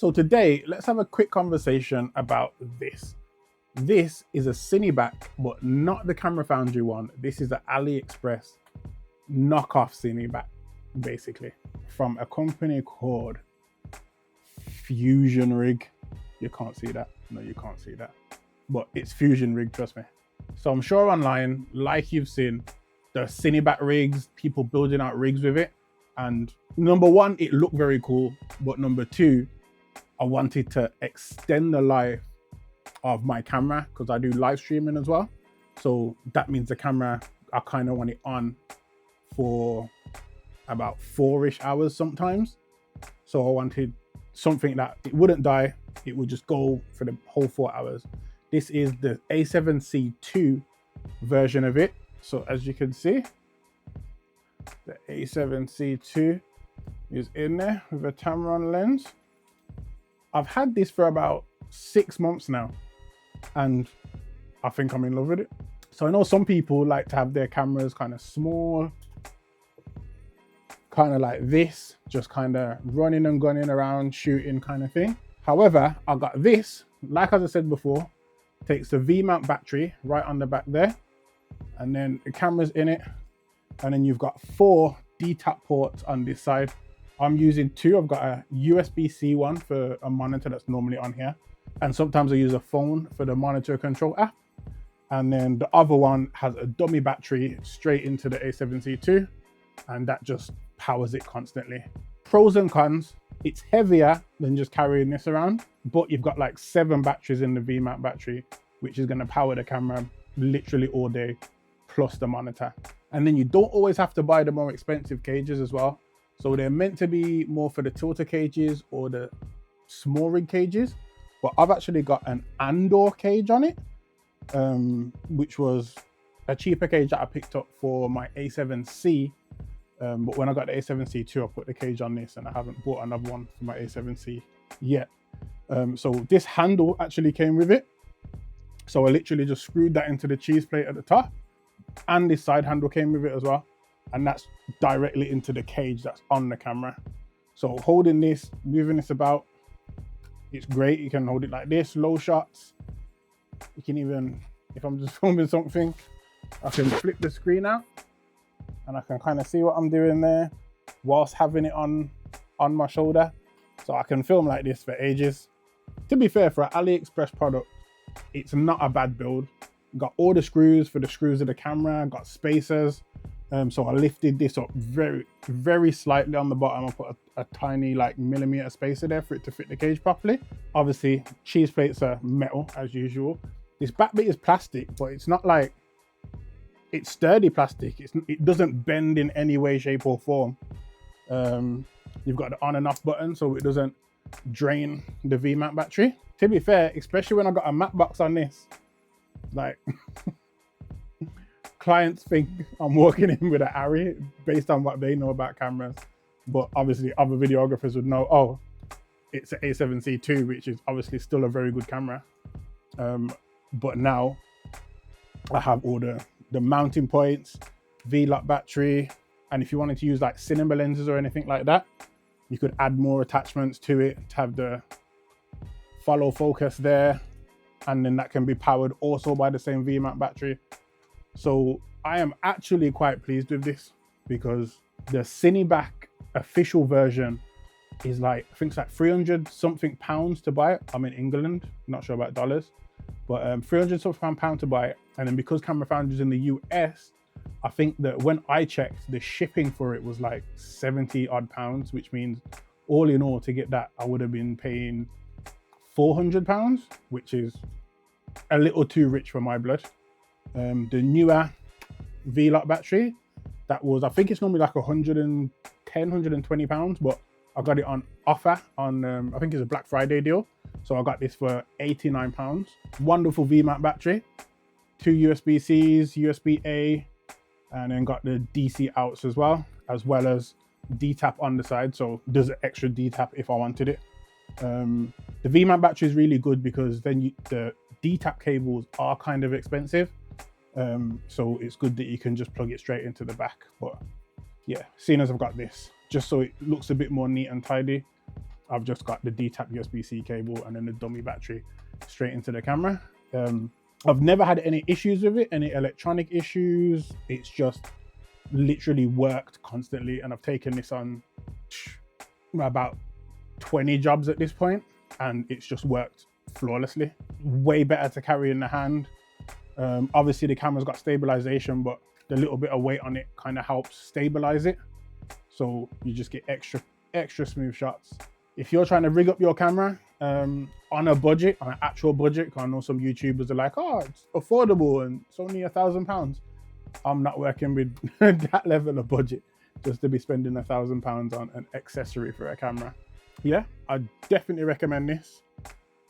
So today, let's have a quick conversation about this. This is a Cineback, but not the Camera Foundry one. This is the Aliexpress knockoff Cineback, basically, from a company called FusionRig. You can't see that. No, you can't see that. But it's FusionRig, trust me. So I'm sure online, like you've seen, the Cineback rigs, people building out rigs with it. And number one, it looked very cool. But number two, I wanted to extend the life of my camera because I do live streaming as well. So that means the camera, I kind of want it on for about 4-ish hours sometimes. So I wanted something that it wouldn't die. It would just go for the whole 4 hours. This is the A7C II version of it. So as you can see, the A7C II is in there with a Tamron lens. I've had this for about 6 months now, and I think I'm in love with it. So I know some people like to have their cameras kind of small, kind of like this, just kind of running and gunning around, shooting kind of thing. However, I got this, like as I said before, takes the V-mount battery right on the back there, and then the camera's in it, and then you've got 4 D-tap ports on this side. I'm using 2. I've got a USB-C one for a monitor that's normally on here, and sometimes I use a phone for the monitor control app. And then the other one has a dummy battery straight into the A7C II, and that just powers it constantly. Pros and cons: it's heavier than just carrying this around, but you've got like 7 batteries in the V-mount battery, which is going to power the camera literally all day, plus the monitor. And then you don't always have to buy the more expensive cages as well. So they're meant to be more for the tilter cages or the small rig cages, but I've actually got an Andor cage on it, which was a cheaper cage that I picked up for my A7C. But when I got the A7C II, I put the cage on this, and I haven't bought another one for my A7C yet. So this handle actually came with it. So I literally just screwed that into the cheese plate at the top, and this side handle came with it as well. And that's directly into the cage that's on the camera. So holding this, moving this about, it's great. You can hold it like this, low shots. You can even, if I'm just filming something, I can flip the screen out and I can kind of see what I'm doing there whilst having it on my shoulder. So I can film like this for ages. To be fair, for an AliExpress product, it's not a bad build. Got all the screws for the screws of the camera, got spacers. So I lifted this up very, very slightly on the bottom. I put a tiny like millimeter spacer there for it to fit the cage properly. Obviously, cheese plates are metal as usual. This back bit is plastic, but it's not like, it's sturdy plastic. It doesn't bend in any way, shape or form. You've got the on and off button so it doesn't drain the V-mount battery. To be fair, especially when I got a matte box on this, like clients think I'm walking in with an Arri based on what they know about cameras. But obviously other videographers would know, oh, it's an A7C II, which is obviously still a very good camera. But now I have all the mounting points, V-lock battery. And if you wanted to use like cinema lenses or anything like that, you could add more attachments to it to have the follow focus there. And then that can be powered also by the same V-mount battery. So I am actually quite pleased with this because the Cineback official version is like, I think it's like 300 something pounds to buy it. I'm in England, not sure about dollars, but 300 something pound to buy it. And then because Camera Foundry is in the US, I think that when I checked, the shipping for it was like 70 odd pounds, which means all in all to get that, I would have been paying 400 pounds, which is a little too rich for my blood. The newer V-lock battery, that was, I think it's normally like 110, 120 pounds, but I got it on offer on, I think it's a Black Friday deal. So I got this for 89 pounds. Wonderful V-mount battery, 2 USB-Cs, USB-A, and then got the DC outs as well as D-tap on the side. So there's an extra D-tap if I wanted it. The V-mount battery is really good because then the D-tap cables are kind of expensive. So it's good that you can just plug it straight into the back. But yeah, seeing as I've got this, just so it looks a bit more neat and tidy, I've just got the D-Tap USB-C cable and then the dummy battery straight into the camera. I've never had any issues with it, any electronic issues. It's just literally worked constantly, and I've taken this on about 20 jobs at this point, and it's just worked flawlessly. Way better to carry in the hand. Obviously the camera's got stabilization, but the little bit of weight on it kind of helps stabilize it, so you just get extra smooth shots. If you're trying to rig up your camera on a budget, on an actual budget, because I know some YouTubers are like, oh, it's affordable and it's only £1,000. I'm not working with that level of budget just to be spending £1,000 on an accessory for a camera. Yeah, I definitely recommend this.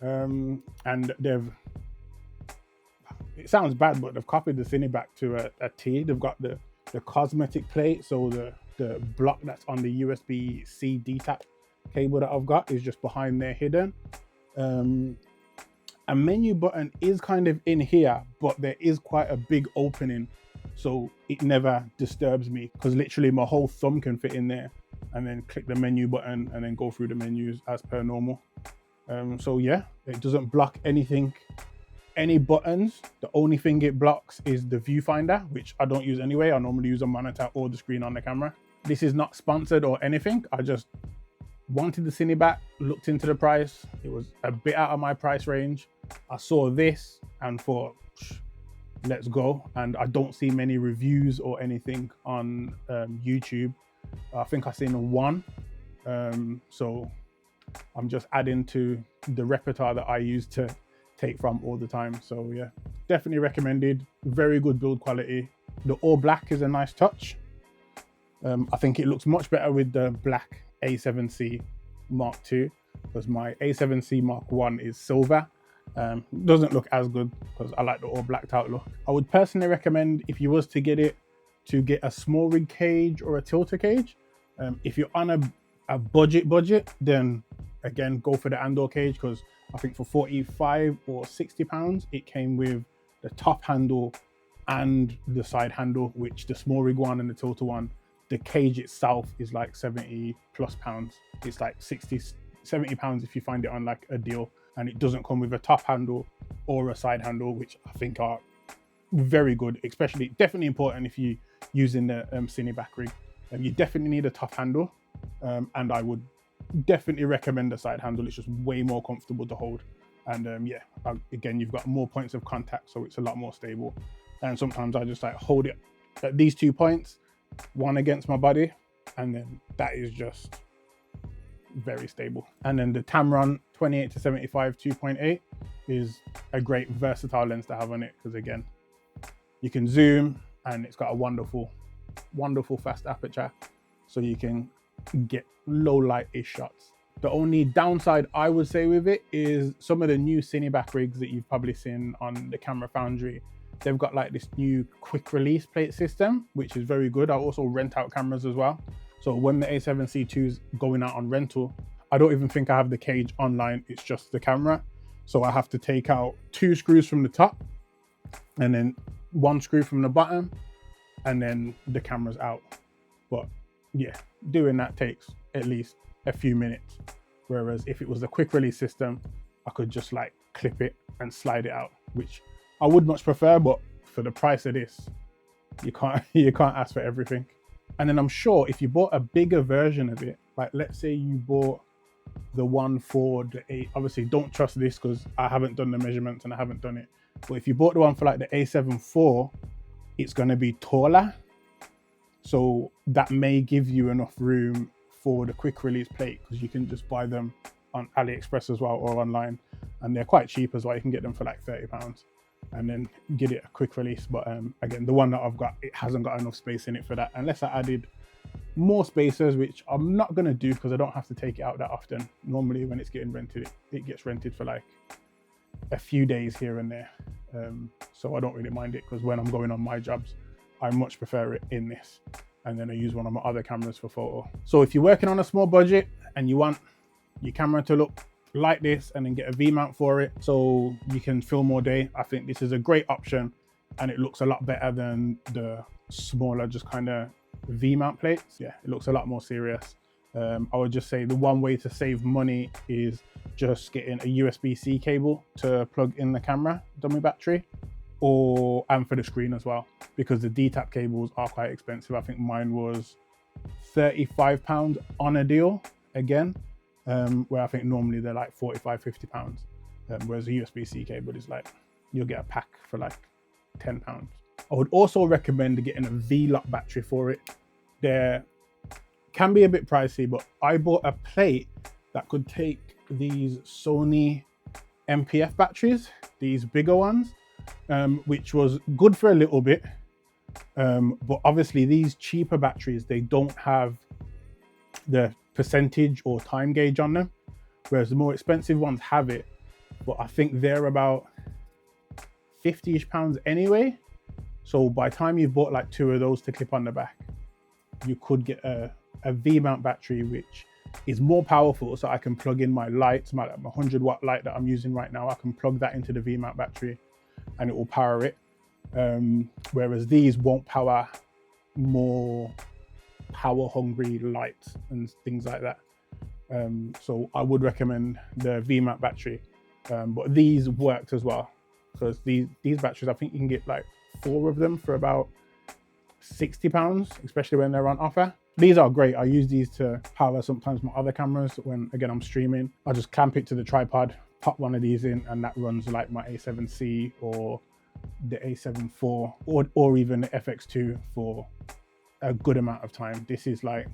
And it sounds bad, but they've copied the Cineback to a T. They've got the cosmetic plate, so the block that's on the USB-C D-Tap cable that I've got is just behind there hidden. A menu button is kind of in here, but there is quite a big opening, so it never disturbs me, because literally my whole thumb can fit in there and then click the menu button and then go through the menus as per normal. So yeah, it doesn't block anything, any buttons. The only thing it blocks is the viewfinder, which I don't use anyway. I normally use a monitor or the screen on the camera. This is not sponsored or anything. I just wanted the Cineback, looked into the price. It was a bit out of my price range. I saw this and thought, let's go. And I don't see many reviews or anything on YouTube. I think I've seen one. So I'm just adding to the repertoire that I use to take from all the time. So yeah, definitely recommended. Very good build quality. The all black is a nice touch. I think it looks much better with the black A7C Mark II, because my A7C Mark I is silver. Doesn't look as good because I like the all blacked out look. I would personally recommend, if you was to get it, to get a small rig cage or a tilter cage. If you're on a budget, then again, go for the Andor cage, because I think for 45 or 60 pounds, it came with the top handle and the side handle, which the small rig one and the tilter one, the cage itself is like 70 plus pounds. It's like 60, 70 pounds if you find it on like a deal, and it doesn't come with a top handle or a side handle, which I think are very good, especially definitely important if you're using the Cineback rig. You definitely need a top handle, and I would definitely recommend the side handle. It's just way more comfortable to hold, and yeah, again, you've got more points of contact, so it's a lot more stable. And sometimes I just like hold it at these 2 points, one against my body, and then that is just very stable. And then the Tamron 28-75 2.8 is a great versatile lens to have on it, because again, you can zoom and it's got a wonderful fast aperture, so you can get low light-ish shots. The only downside I would say with it is some of the new Cineback rigs that you've probably seen on the Camera Foundry. They've got like this new quick release plate system, which is very good. I also rent out cameras as well. So when the A7C II is going out on rental, I don't even think I have the cage online. It's just the camera. So I have to take out 2 screws from the top and then 1 screw from the bottom, and then the camera's out. But yeah, doing that takes at least a few minutes. Whereas if it was a quick release system, I could just like clip it and slide it out, which I would much prefer, but for the price of this, you can't ask for everything. And then I'm sure if you bought a bigger version of it, like let's say you bought the one for the A, obviously don't trust this because I haven't done the measurements and I haven't done it. But if you bought the one for like the A7 IV, it's going to be taller. So that may give you enough room for the quick release plate, because you can just buy them on Aliexpress as well or online. And they're quite cheap as well. You can get them for like £30 and then get it a quick release. But again, the one that I've got, it hasn't got enough space in it for that, unless I added more spacers, which I'm not going to do because I don't have to take it out that often. Normally when it's getting rented, it gets rented for like a few days here and there. So I don't really mind it, because when I'm going on my jobs, I much prefer it in this. And then I use one of my other cameras for photo. So if you're working on a small budget and you want your camera to look like this and then get a V mount for it so you can film all day, I think this is a great option, and it looks a lot better than the smaller just kind of V mount plates. Yeah, it looks a lot more serious, I would just say the one way to save money is just getting a USB-C cable to plug in the camera dummy battery, and for the screen as well, because the D-tap cables are quite expensive. I think mine was £35 on a deal again, where I think normally they're like £45–50, whereas a USB-C cable is like, you'll get a pack for like £10. I would also recommend getting a V-lock battery for it. They're can be a bit pricey, but I bought a plate that could take these Sony MPF batteries, these bigger ones, which was good for a little bit. But obviously these cheaper batteries, they don't have the percentage or time gauge on them, whereas the more expensive ones have it. But I think they're about £50-ish anyway. So by the time you've bought like 2 of those to clip on the back, you could get a V-mount battery, which is more powerful. So I can plug in my lights, my 100-watt light that I'm using right now. I can plug that into the V-mount battery and it will power it. Whereas these won't power more power-hungry lights and things like that. So I would recommend the V-mount battery. But these worked as well, because these batteries, I think you can get like 4 of them for about £60, especially when they're on offer. These are great. I use these to power sometimes my other cameras when, again, I'm streaming. I just clamp it to the tripod, pop one of these in, and that runs like my A7C or the A7 IV or even the FX2 for a good amount of time. This is like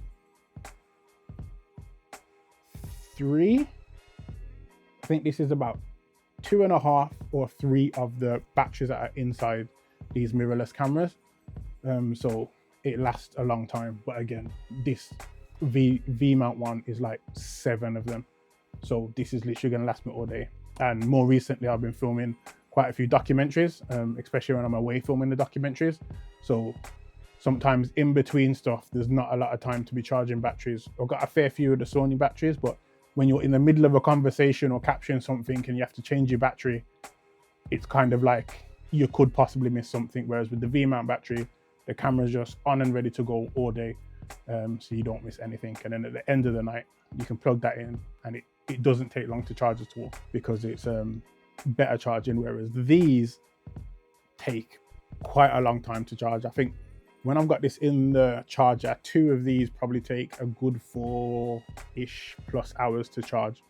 3. I think this is about 2.5 or 3 of the batteries that are inside these mirrorless cameras. So it lasts a long time. But again, this V-mount one is like 7 of them. So this is literally going to last me all day. And more recently, I've been filming quite a few documentaries, especially when I'm away filming the documentaries. So sometimes in between stuff, there's not a lot of time to be charging batteries. I've got a fair few of the Sony batteries, but when you're in the middle of a conversation or capturing something and you have to change your battery, it's kind of like you could possibly miss something. Whereas with the V-mount battery, the camera's just on and ready to go all day, so you don't miss anything. And then at the end of the night, you can plug that in and it doesn't take long to charge at all, because it's better charging, whereas these take quite a long time to charge. I think when I've got this in the charger, 2 of these probably take a good 4-ish plus hours to charge.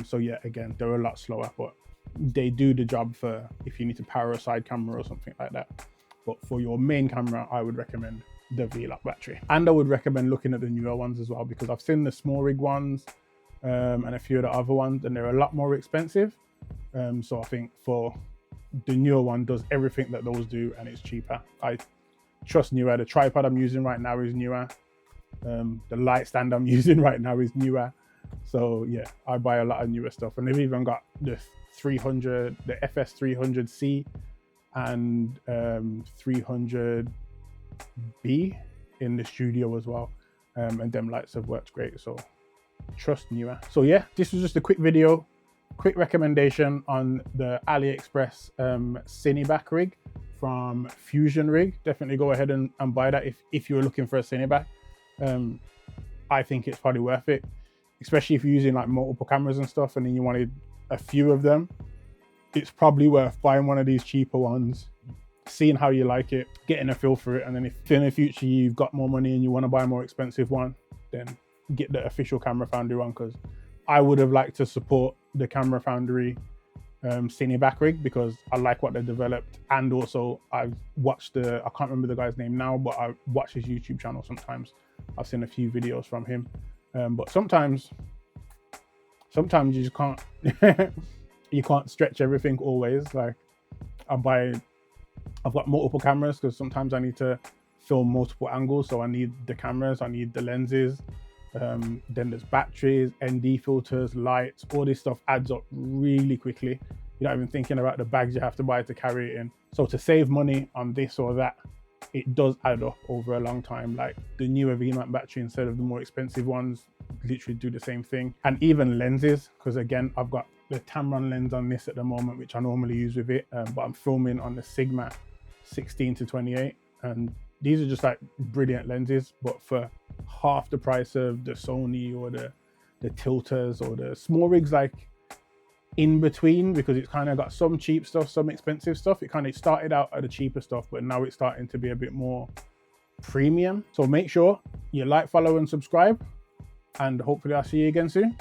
So yeah, again, they're a lot slower, but they do the job for if you need to power a side camera or something like that. But for your main camera, I would recommend the V-lock battery. And I would recommend looking at the newer ones as well, because I've seen the small rig ones and a few of the other ones, and they're a lot more expensive. So I think for the newer one, does everything that those do, and it's cheaper. I trust newer. The tripod I'm using right now is newer. The light stand I'm using right now is newer. So yeah, I buy a lot of newer stuff. And they've even got the 300, the FS 300C and 300B in the studio as well. And them lights have worked great. So trust newer. So yeah, this was just a quick video, quick recommendation on the Aliexpress Cineback rig from FusionRig. Definitely go ahead and buy that if you're looking for a Cineback. I think it's probably worth it, especially if you're using like multiple cameras and stuff and then you wanted a few of them. It's probably worth buying one of these cheaper ones, seeing how you like it, getting a feel for it, and then if in the future you've got more money and you want to buy a more expensive one, then get the official Camera Foundry one, because I would have liked to support the Camera Foundry Cineback rig because I like what they developed, and also I've watched I can't remember the guy's name now, but I watch his YouTube channel sometimes. I've seen a few videos from him, but sometimes you just can't you can't stretch everything always. Like I've got multiple cameras because sometimes I need to film multiple angles, so I need the cameras, I need the lenses, then there's batteries, ND filters, lights. All this stuff adds up really quickly. You're not even thinking about the bags you have to buy to carry it in. So to save money on this or that, it does add up over a long time. Like the newer V-mount battery instead of the more expensive ones literally do the same thing. And even lenses, because again, I've got the Tamron lens on this at the moment, which I normally use with it, but I'm filming on the Sigma 16-28, and these are just like brilliant lenses, but for half the price of the Sony or the tilters or the small rigs, like in between, because it's kind of got some cheap stuff, some expensive stuff. It kind of started out at the cheaper stuff, but now it's starting to be a bit more premium. So make sure you like, follow and subscribe, and hopefully I'll see you again soon.